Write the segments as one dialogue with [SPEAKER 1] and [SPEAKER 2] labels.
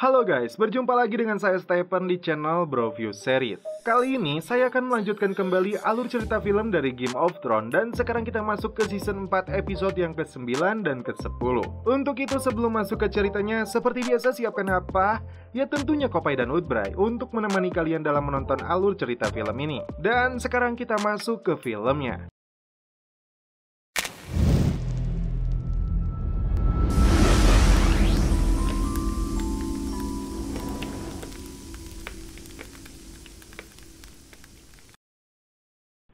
[SPEAKER 1] Halo guys, berjumpa lagi dengan saya Stephen di channel Broview Series. Kali ini saya akan melanjutkan kembali alur cerita film dari Game of Thrones. Dan sekarang kita masuk ke season 4 episode yang ke-9 dan ke-10. Untuk itu sebelum masuk ke ceritanya, seperti biasa siapkan apa? Ya tentunya Kopai dan Udbray untuk menemani kalian dalam menonton alur cerita film ini. Dan sekarang kita masuk ke filmnya.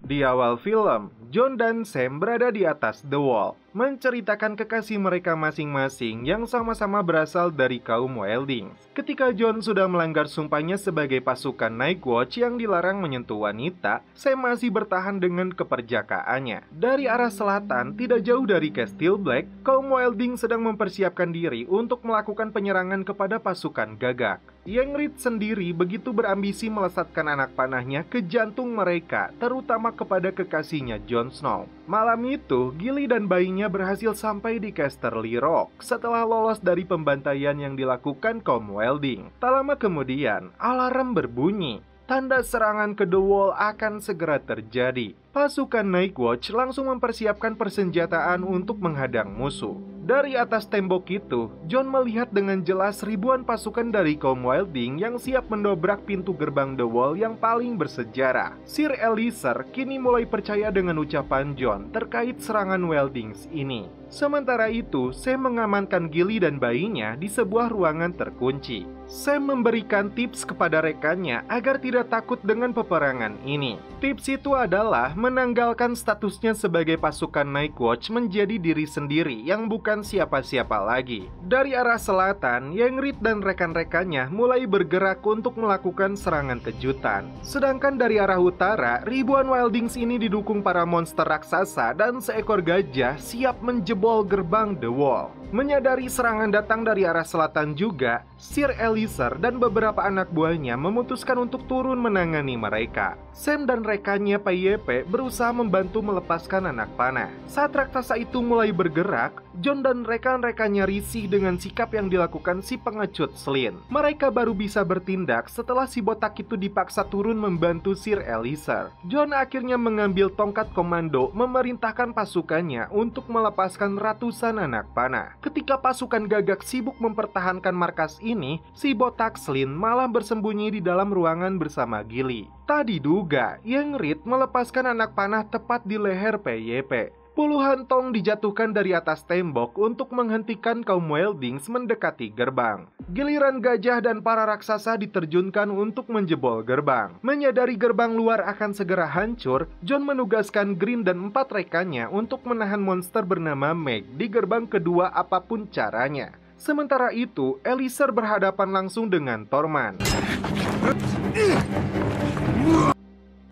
[SPEAKER 1] Di awal film, Jon dan Sam berada di atas The Wall, menceritakan kekasih mereka masing-masing yang sama-sama berasal dari kaum Wildings. Ketika Jon sudah melanggar sumpahnya sebagai pasukan Night Watch yang dilarang menyentuh wanita, Sam masih bertahan dengan keperjakaannya. Dari arah selatan, tidak jauh dari Castle Black, kaum Wildings sedang mempersiapkan diri untuk melakukan penyerangan kepada pasukan Gagak. Ygritte sendiri begitu berambisi melesatkan anak panahnya ke jantung mereka, terutama kepada kekasihnya Jon Snow. Malam itu, Gilly dan bayinya berhasil sampai di Casterly Rock setelah lolos dari pembantaian yang dilakukan kaum Welding. Tak lama kemudian, alarm berbunyi. Tanda serangan ke The Wall akan segera terjadi. Pasukan Night Watch langsung mempersiapkan persenjataan untuk menghadang musuh. Dari atas tembok itu, Jon melihat dengan jelas ribuan pasukan dari kaum Wilding yang siap mendobrak pintu gerbang The Wall yang paling bersejarah. Sir Elliser kini mulai percaya dengan ucapan Jon terkait serangan Wildings ini. Sementara itu, Sam mengamankan Gilly dan bayinya di sebuah ruangan terkunci. Sam memberikan tips kepada rekannya agar tidak takut dengan peperangan ini. Tips itu adalah menanggalkan statusnya sebagai pasukan Night Watch menjadi diri sendiri yang bukan siapa-siapa lagi. Dari arah selatan, Ygritte dan rekan-rekannya mulai bergerak untuk melakukan serangan kejutan. Sedangkan dari arah utara, ribuan Wildings ini didukung para monster raksasa dan seekor gajah siap menjebol gerbang The Wall. Menyadari serangan datang dari arah selatan juga, Sir Elliser dan beberapa anak buahnya memutuskan untuk turun menangani mereka. Sam dan rekannya PYP berusaha membantu melepaskan anak panah. Saat raksasa itu mulai bergerak, Jon dan rekan-rekannya risih dengan sikap yang dilakukan si pengecut Slyn. Mereka baru bisa bertindak setelah si botak itu dipaksa turun membantu Sir Elliser. Jon akhirnya mengambil tongkat komando memerintahkan pasukannya untuk melepaskan ratusan anak panah. Ketika pasukan Gagak sibuk mempertahankan markas ini, si botak Slyn malah bersembunyi di dalam ruangan bersama Gilly. Tak diduga, Ygritte melepaskan anak panah tepat di leher PYP. Puluhan tong dijatuhkan dari atas tembok untuk menghentikan kaum Wildings mendekati gerbang. Giliran gajah dan para raksasa diterjunkan untuk menjebol gerbang. Menyadari gerbang luar akan segera hancur, Jon menugaskan Green dan 4 rekannya untuk menahan monster bernama Meg di gerbang kedua apapun caranya. Sementara itu, Elliser berhadapan langsung dengan Tormund.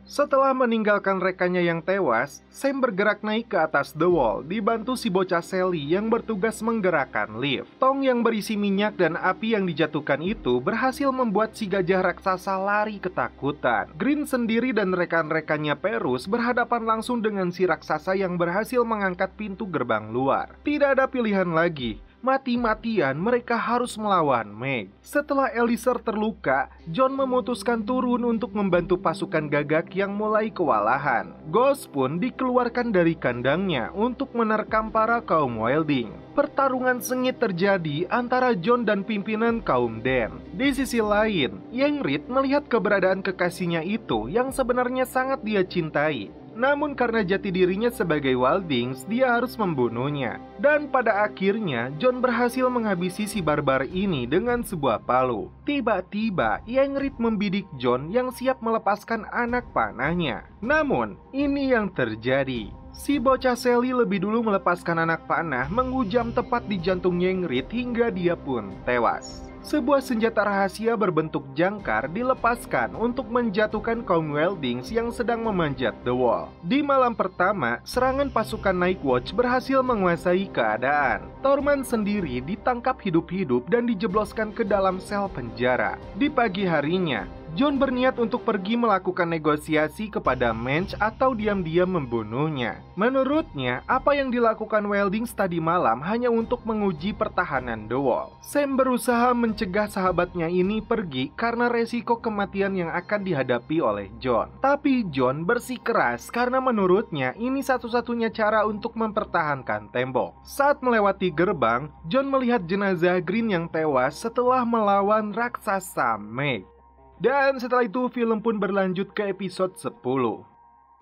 [SPEAKER 1] Setelah meninggalkan rekannya yang tewas, Sam bergerak naik ke atas The Wall, dibantu si bocah Sally yang bertugas menggerakkan lift. Tong yang berisi minyak dan api yang dijatuhkan itu berhasil membuat si gajah raksasa lari ketakutan. Green sendiri dan rekan-rekannya Perus berhadapan langsung dengan si raksasa yang berhasil mengangkat pintu gerbang luar. Tidak ada pilihan lagi. Mati-matian mereka harus melawan Meg. Setelah Elliser terluka, Jon memutuskan turun untuk membantu pasukan Gagak yang mulai kewalahan. Ghost pun dikeluarkan dari kandangnya untuk menerkam para kaum Wilding. Pertarungan sengit terjadi antara Jon dan pimpinan kaum Den. Di sisi lain, Ygritte melihat keberadaan kekasihnya itu yang sebenarnya sangat dia cintai. Namun karena jati dirinya sebagai Wildings, dia harus membunuhnya. Dan pada akhirnya, Jon berhasil menghabisi si barbar ini dengan sebuah palu. Tiba-tiba, Ygritte membidik Jon yang siap melepaskan anak panahnya. Namun, ini yang terjadi. Si bocah Sally lebih dulu melepaskan anak panah, menghujam tepat di jantung Ygritte hingga dia pun tewas. Sebuah senjata rahasia berbentuk jangkar dilepaskan untuk menjatuhkan kaum Wildings yang sedang memanjat The Wall. Di malam pertama, serangan pasukan Night Watch berhasil menguasai keadaan. Tormund sendiri ditangkap hidup-hidup dan dijebloskan ke dalam sel penjara. Di pagi harinya, John berniat untuk pergi melakukan negosiasi kepada Menge atau diam-diam membunuhnya. Menurutnya, apa yang dilakukan Weldings tadi malam hanya untuk menguji pertahanan The Wall. Sam berusaha mencegah sahabatnya ini pergi karena resiko kematian yang akan dihadapi oleh John. Tapi John bersikeras karena menurutnya ini satu-satunya cara untuk mempertahankan tembok. Saat melewati gerbang, John melihat jenazah Green yang tewas setelah melawan raksasa Meg. Dan setelah itu film pun berlanjut ke episode 10.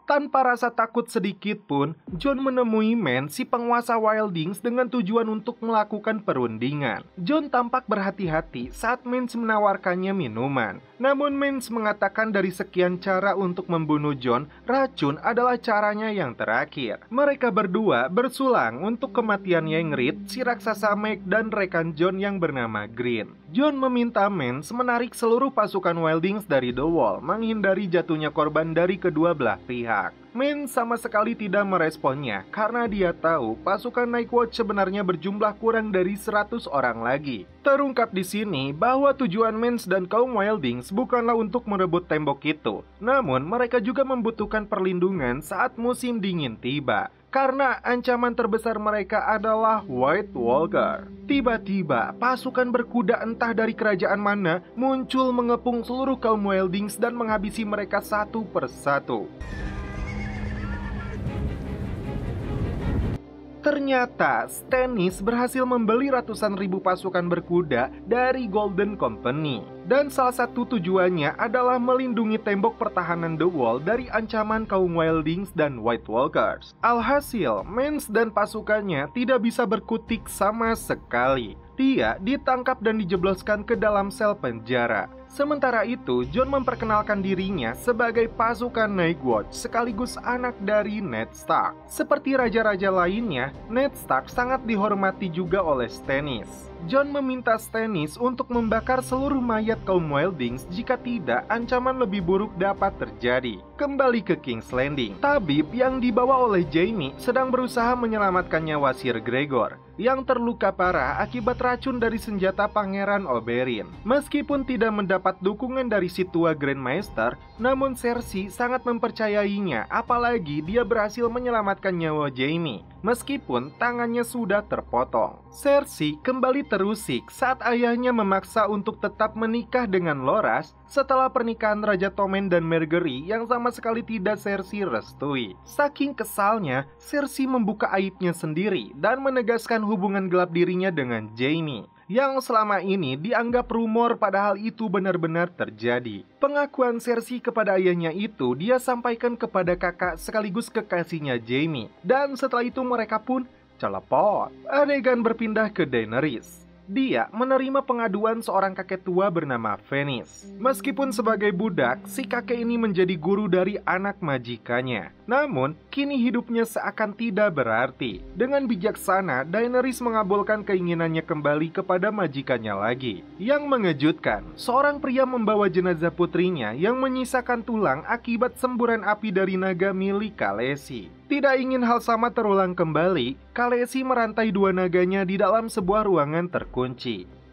[SPEAKER 1] Tanpa rasa takut sedikit pun, John menemui Menge, si penguasa Wildings, dengan tujuan untuk melakukan perundingan. John tampak berhati-hati saat Menge menawarkannya minuman. Namun Menge mengatakan dari sekian cara untuk membunuh John, racun adalah caranya yang terakhir. Mereka berdua bersulang untuk kematian Ygritte, si raksasa Meg, dan rekan John yang bernama Green. John meminta Menge menarik seluruh pasukan Wildings dari The Wall, menghindari jatuhnya korban dari kedua belah pihak. Menge sama sekali tidak meresponnya karena dia tahu pasukan Nightwatch sebenarnya berjumlah kurang dari 100 orang lagi. Terungkap di sini bahwa tujuan Menge dan kaum Wildings bukanlah untuk merebut tembok itu, namun mereka juga membutuhkan perlindungan saat musim dingin tiba. Karena ancaman terbesar mereka adalah White Walker. Tiba-tiba, pasukan berkuda entah dari kerajaan mana muncul mengepung seluruh kaum Wildings dan menghabisi mereka satu persatu. Ternyata, Stannis berhasil membeli ratusan ribu pasukan berkuda dari Golden Company. Dan salah satu tujuannya adalah melindungi tembok pertahanan The Wall dari ancaman kaum Wildings dan White Walkers. Alhasil, Menge dan pasukannya tidak bisa berkutik sama sekali. Dia ditangkap dan dijebloskan ke dalam sel penjara. Sementara itu, John memperkenalkan dirinya sebagai pasukan Nightwatch sekaligus anak dari Ned Stark. Seperti raja-raja lainnya, Ned Stark sangat dihormati juga oleh Stannis. John meminta Stannis untuk membakar seluruh mayat kaum Wildings, jika tidak, ancaman lebih buruk dapat terjadi. Kembali ke King's Landing, tabib yang dibawa oleh Jaime sedang berusaha menyelamatkan nyawa Sir Gregor yang terluka parah akibat racun dari senjata Pangeran Oberyn. Meskipun tidak mendapat dukungan dari si tua Grandmaster, namun Cersei sangat mempercayainya, apalagi dia berhasil menyelamatkan nyawa Jaime, meskipun tangannya sudah terpotong. Cersei kembali terusik saat ayahnya memaksa untuk tetap menikah dengan Loras setelah pernikahan Raja Tommen dan Margaery yang sama sekali tidak Cersei restui. Saking kesalnya, Cersei membuka aibnya sendiri dan menegaskan hubungan gelap dirinya dengan Jaime, yang selama ini dianggap rumor padahal itu benar-benar terjadi. Pengakuan Cersei kepada ayahnya itu dia sampaikan kepada kakak sekaligus kekasihnya Jaime, dan setelah itu mereka pun celepot. Adegan berpindah ke Daenerys. Dia menerima pengaduan seorang kakek tua bernama Venice. Meskipun sebagai budak, si kakek ini menjadi guru dari anak majikannya. Namun, kini hidupnya seakan tidak berarti. Dengan bijaksana, Daenerys mengabulkan keinginannya kembali kepada majikannya lagi. Yang mengejutkan, seorang pria membawa jenazah putrinya yang menyisakan tulang akibat semburan api dari naga milik Khaleesi. Tidak ingin hal sama terulang kembali, Khaleesi merantai dua naganya di dalam sebuah ruangan terkunci.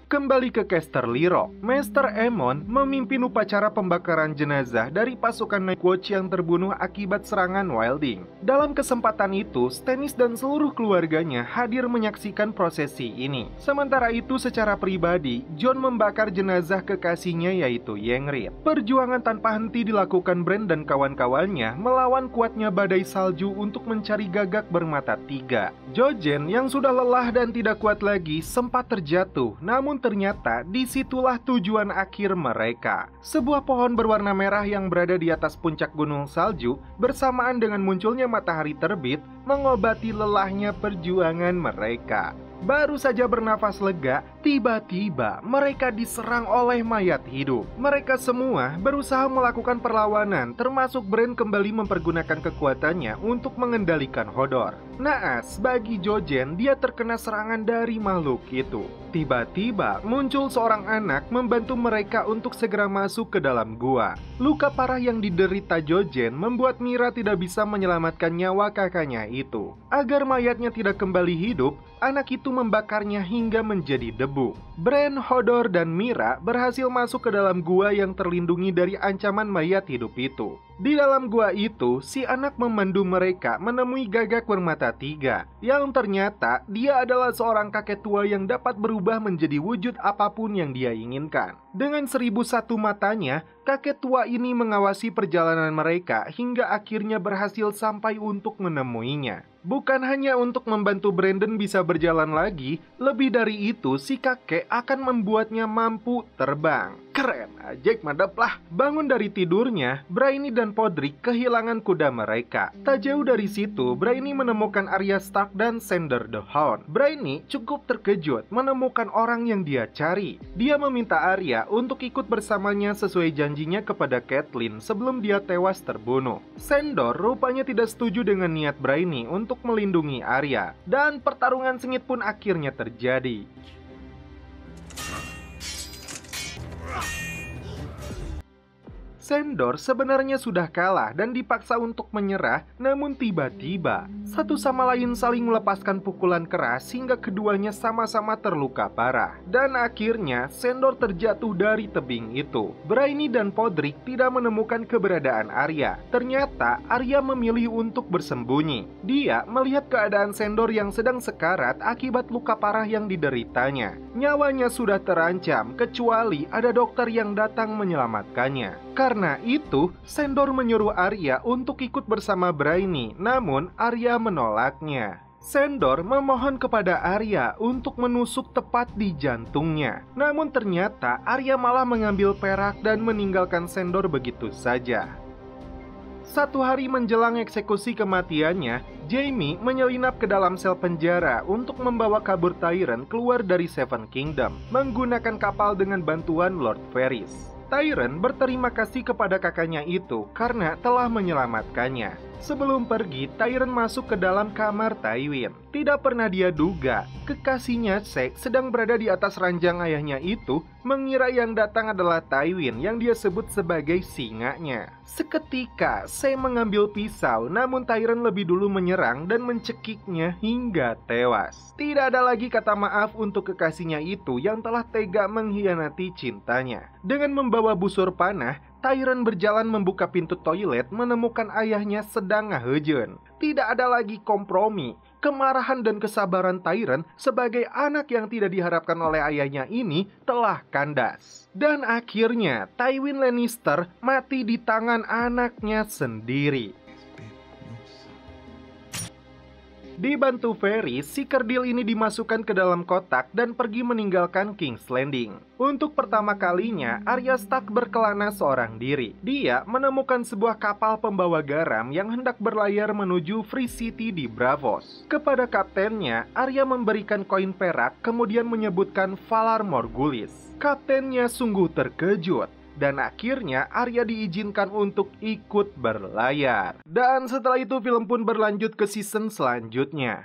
[SPEAKER 1] Kembali ke Casterly Rock, Maester Aemon memimpin upacara pembakaran jenazah dari pasukan Nightwatch yang terbunuh akibat serangan Wilding. Dalam kesempatan itu, Stannis dan seluruh keluarganya hadir menyaksikan prosesi ini. Sementara itu, secara pribadi, Jon membakar jenazah kekasihnya yaitu Ygritte. Perjuangan tanpa henti dilakukan Bran dan kawan-kawannya melawan kuatnya badai salju untuk mencari Gagak bermata tiga. Jojen yang sudah lelah dan tidak kuat lagi sempat terjatuh, namun ternyata disitulah tujuan akhir mereka. Sebuah pohon berwarna merah yang berada di atas puncak gunung salju bersamaan dengan munculnya matahari terbit mengobati lelahnya perjuangan mereka. Baru saja bernafas lega, tiba-tiba mereka diserang oleh mayat hidup. Mereka semua berusaha melakukan perlawanan, termasuk Bran kembali mempergunakan kekuatannya untuk mengendalikan Hodor. Naas bagi Jojen, dia terkena serangan dari makhluk itu. Tiba-tiba muncul seorang anak membantu mereka untuk segera masuk ke dalam gua. Luka parah yang diderita Jojen membuat Mira tidak bisa menyelamatkan nyawa kakaknya itu. Agar mayatnya tidak kembali hidup, anak itu membakarnya hingga menjadi debu. Bran, Hodor, dan Mira berhasil masuk ke dalam gua yang terlindungi dari ancaman mayat hidup itu. Di dalam gua itu, si anak memandu mereka menemui Gagak bermata 3, yang ternyata dia adalah seorang kakek tua yang dapat berubah menjadi wujud apapun yang dia inginkan. Dengan 1001 matanya, kakek tua ini mengawasi perjalanan mereka hingga akhirnya berhasil sampai untuk menemuinya. Bukan hanya untuk membantu Brandon bisa berjalan lagi, lebih dari itu si kakek akan membuatnya mampu terbang. Keren aja, madep lah. Bangun dari tidurnya, Brainy dan Podrick kehilangan kuda mereka. Tak jauh dari situ, Brainy menemukan Arya Stark dan Sandor the Hound. Brainy cukup terkejut menemukan orang yang dia cari. Dia meminta Arya untuk ikut bersamanya sesuai janjinya kepada Catelyn sebelum dia tewas terbunuh. Sandor rupanya tidak setuju dengan niat Brainy untuk melindungi Arya, dan pertarungan sengit pun akhirnya terjadi. Sandor sebenarnya sudah kalah dan dipaksa untuk menyerah, namun tiba-tiba satu sama lain saling melepaskan pukulan keras hingga keduanya sama-sama terluka parah. Dan akhirnya Sandor terjatuh dari tebing itu. Brainy dan Podrick tidak menemukan keberadaan Arya. Ternyata Arya memilih untuk bersembunyi. Dia melihat keadaan Sandor yang sedang sekarat akibat luka parah yang dideritanya. Nyawanya sudah terancam kecuali ada dokter yang datang menyelamatkannya. Karena itu, Sandor menyuruh Arya untuk ikut bersama Brainy, namun Arya menolaknya. Sandor memohon kepada Arya untuk menusuk tepat di jantungnya. Namun ternyata Arya malah mengambil perak dan meninggalkan Sandor begitu saja. Satu hari menjelang eksekusi kematiannya, Jaime menyelinap ke dalam sel penjara untuk membawa kabur Tyrion keluar dari Seven Kingdom menggunakan kapal dengan bantuan Lord Varys. Tyrion berterima kasih kepada kakaknya itu karena telah menyelamatkannya. Sebelum pergi, Tyrion masuk ke dalam kamar Tywin. Tidak pernah dia duga, kekasihnya Shae sedang berada di atas ranjang ayahnya itu, mengira yang datang adalah Tywin yang dia sebut sebagai singanya. Seketika, Shae mengambil pisau, namun Tyrion lebih dulu menyerang dan mencekiknya hingga tewas. Tidak ada lagi kata maaf untuk kekasihnya itu yang telah tega mengkhianati cintanya. Dengan membawa busur panah, Tyrion berjalan membuka pintu toilet menemukan ayahnya sedang ngahejeun. Tidak ada lagi kompromi. Kemarahan dan kesabaran Tyrion sebagai anak yang tidak diharapkan oleh ayahnya ini telah kandas. Dan akhirnya Tywin Lannister mati di tangan anaknya sendiri. Dibantu Varys, si kerdil ini dimasukkan ke dalam kotak dan pergi meninggalkan King's Landing. Untuk pertama kalinya, Arya Stark berkelana seorang diri. Dia menemukan sebuah kapal pembawa garam yang hendak berlayar menuju Free City di Braavos. Kepada kaptennya, Arya memberikan koin perak kemudian menyebutkan Valar Morghulis. Kaptennya sungguh terkejut. Dan akhirnya Arya diizinkan untuk ikut berlayar. Dan setelah itu film pun berlanjut ke season selanjutnya.